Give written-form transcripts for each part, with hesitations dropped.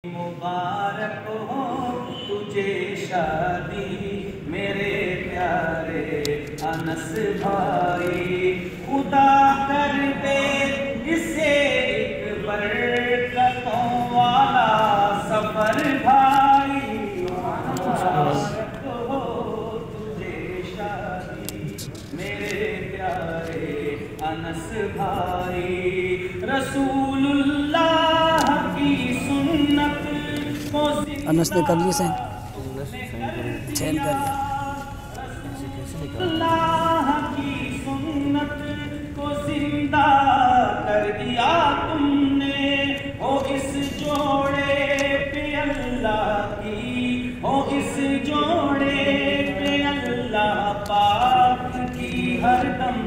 مبارک ہو تجھے شادی میرے پیارے انس بھائی، خدا کر دے اسے ایک برکتوں والا سفر بھائی، مبارک ہو تجھے شادی میرے پیارے انس بھائی، رسول اللہ کی سنت کو انس نے کر لی سین کر لیا۔ اللہ کی سنت کو زندہ کر دیا تم نے، ہو اس جوڑے پہ اللہ کی، ہو اس جوڑے پہ اللہ پاک کی ہر دم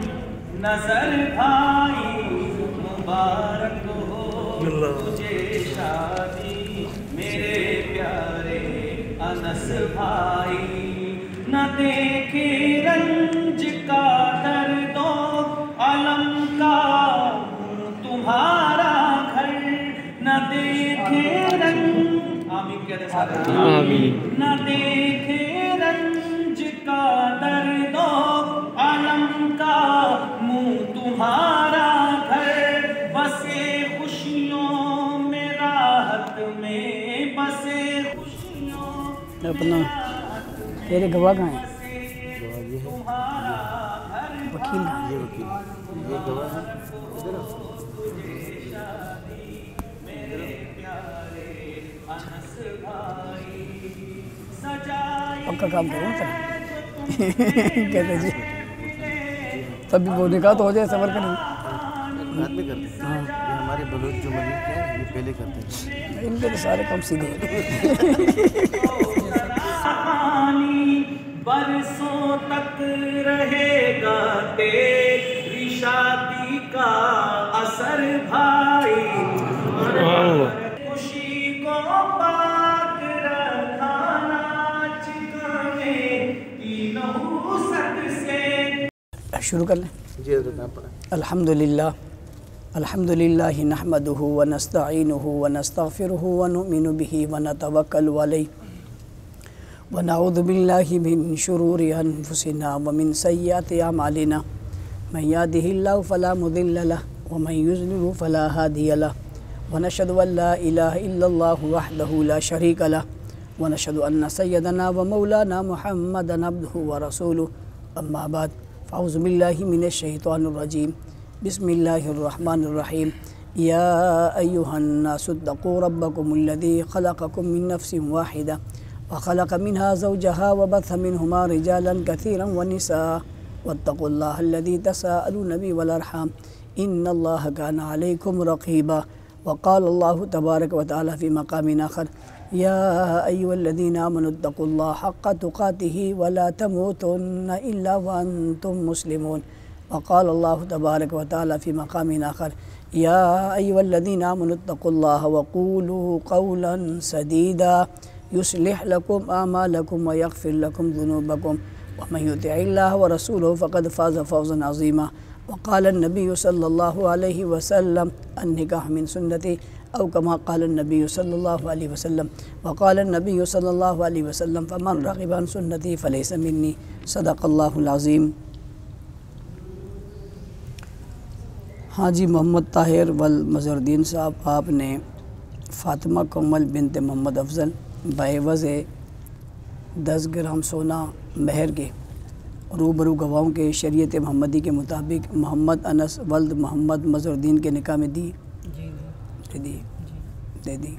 نظر بھائی، مبارک ہو تجھے شادی میرے پیارے انس بھائی، نہ دیکھے رنج کا درد و علم کا تمہارا گھر، نہ دیکھے آمین کہتے سارے آمین، نہ دیکھے رنج کا درد و علم کا منہ تمہارا گھر، بسے خوشیوں میں راحت میں، بسے خوشیوں اپنا تیرے گواہ کہاں ہیں؟ وکیل کہاں ہے؟ یہ گواہ ہے پکا کام کرو نا کہتے جی تب بھی وہ نکاح تو ہو جائے صبر کریں بعد میں کرتے ہیں، یہ ہمارے بلوچ جو ملک ہیں یہ پہلے کرتے ہیں، ان کے تو سارے کام سیدھے ہیں۔ برسوں تک رہے گا تیری شادی کا اثر بھائی، خوشی کو پاک رکھانا چکانے کی نحوست سے۔ شروع کر لیں۔ جی حضرت آپ پڑھیں۔ الحمدللہ نحمدہ ونستعینہ ونستغفرہ ونؤمن بہ ونتوکل علیہ ونعوذ باللہ من شرور انفسنا ومن سیئات اعمالنا، من یہدہ اللہ فلا مضل لہ ومن یضلل فلا ہادی لہ، ونشہد ان لا الہ الا اللہ وحدہ لا شریک لہ، ونشہد ان سیدنا ومولانا محمدا عبدہ ورسولہ، اما بعد فاعوذ باللہ من الشیطان الرجیم، بسم اللہ الرحمن الرحیم، یا ایہا الناس اتقوا ربکم الذی خلقکم من نفس واحدہ وخلق منها زوجها وبث منهما رجالا كثيرا ونساء واتقوا الله الذي تساءلون به والأرحام إن الله كان عليكم رقيبا، وقال الله تبارك وتعالى في مقام آخر، يا أيها الذين آمنوا اتقوا الله حق تقاته ولا تموتن إلا وأنتم مسلمون، وقال الله تبارك وتعالى في مقام آخر، يا أيها الذين آمنوا اتقوا الله وقولوا قولا سديدا يصلح لكم أعمالكم ويغفر لكم ذنوبكم ومن يطع الله ورسوله فقد فاز فوزا عظيما، وقال النبي صلى الله عليه وسلم النكاح من سنتي، أو كما قال النبي صلى الله عليه وسلم، وقال النبي صلى الله عليه وسلم فمن رغب عن سنتي فليس مني، صدق الله العظيم۔ حاجی محمد طاہر والمظہردین صاحب آپ نے فاطمہ کمل بنت محمد افضل بعوض 10 گرام سونا مہر کے روبرو گواہوں کے شریعت محمدی کے مطابق محمد انس ولد محمد مظہردین کے نکاح میں دی؟ دے دی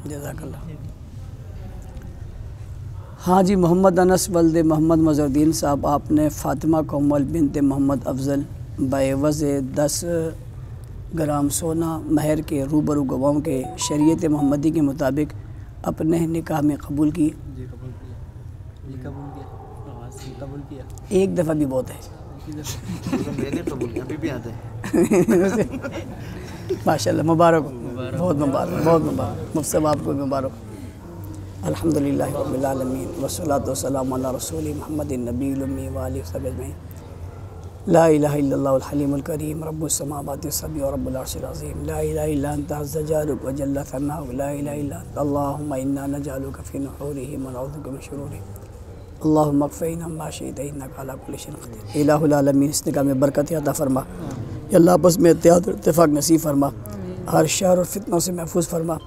جزاک اللہ۔ ہاں جی محمد انس ولد محمد مظہردین صاحب آپ نے فاطمہ کمل بنت محمد افضل بعوض 10 گرام سونا مہر کے روبرو گواہوں کے شریعت محمدی کے مطابق اپنے نکاح میں قبول کی؟ جی قبول کیا، ایک دفعہ بھی بہت ہے۔ میں نے قبول کیا، ابھی بھی آتے ہیں۔ ماشاءاللہ، مبارک بہت مبارک، بہت مبارک، مفصل آپ کو مبارک۔ الحمدللہ رب العالمین والصلاة والسلام علی رسول محمد النبی الامی وآلہ وصحبہ اجمعین۔ لا الہ الا اللہ الحلیم الکریم رب السماوات السبع ورب العرش العظیم لا الہ الا انت عز جارک وجل ثناؤک لا الہ الا انت اللہم انا نجعلک فی نحورہم ونعوذ بک من شرورہم اللہم اکفینا ما شئت انک علی کل شیء قدیر۔ الہ العالمین اس نکاح میں برکت عطا فرما، یا اللہ آپس میں اتحاد اور اتفاق نصیب فرما، ہر شر اور فتنوں سے محفوظ فرما،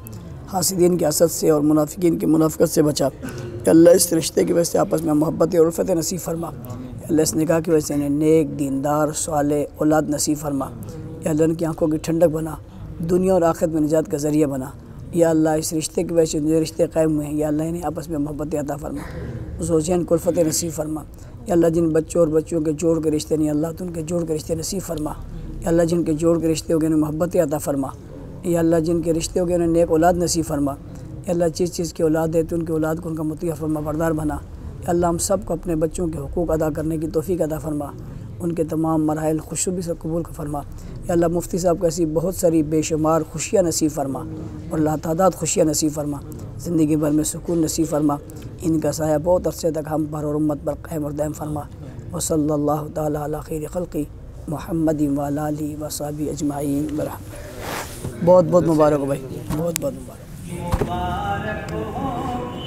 حاسدین کے حسد سے اور منافقین کی منافقت سے بچا، یا اللہ اس رشتے کی وجہ سے آپس میں محبت اور الفت نصیب فرما، یا اللہ اس نکاح کی وجہ سے انہیں نیک دیندار صالح اولاد نصیب فرما، یا اللہ ان کی آنکھوں کی ٹھنڈک بنا، دنیا اور آخرت میں نجات کا ذریعہ بنا، یا اللہ اس رشتے کی وجہ سے جو رشتے قائم ہوئے ہیں یا اللہ انہیں آپس میں محبت عطا فرما، زوجین کو الفت نصیب فرما، یا اللہ جن بچوں اور بچوں کے جوڑ کے رشتے نہیں اللہ تو ان کے جوڑ کے رشتے نصیب فرما، یا اللہ جن کے جوڑ کے رشتے ہو گئے انہیں محبت عطا فرما، یا اللہ جن کے رشتے ہو گئے انہیں نیک اولاد نصیب فرما، یا اللہ جس چیز کی اولاد ہے تو ان کی اولاد کو ان کا مطیع فرما بردار بنا، یا اللہ ہم سب کو اپنے بچوں کے حقوق ادا کرنے کی توفیق عطا فرما، ان کے تمام مراحل خوشبی سے قبول فرما، یا اللہ مفتی صاحب کو ایسی بہت ساری بے شمار خوشیاں نصیب فرما اور لاتعداد خوشیاں نصیب فرما، زندگی بھر میں سکون نصیب فرما، ان کا سایہ بہت عرصے تک ہم پر اور امت پر قائم اور دائم فرما، وصلی اللہ تعالیٰ علی خیر خلقی محمد وعلی آلہ وصحبہ اجمعین برحمتہ۔ بہت بہت مبارک ہو بھائی، بہت بہت مبارک۔ مبارک ہو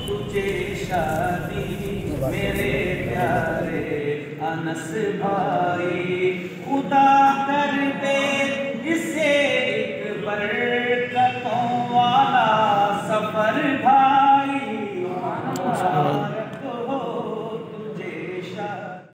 تجھے شادی میرے پیارے انس بھائی، خدا کر دے اسے ایک بر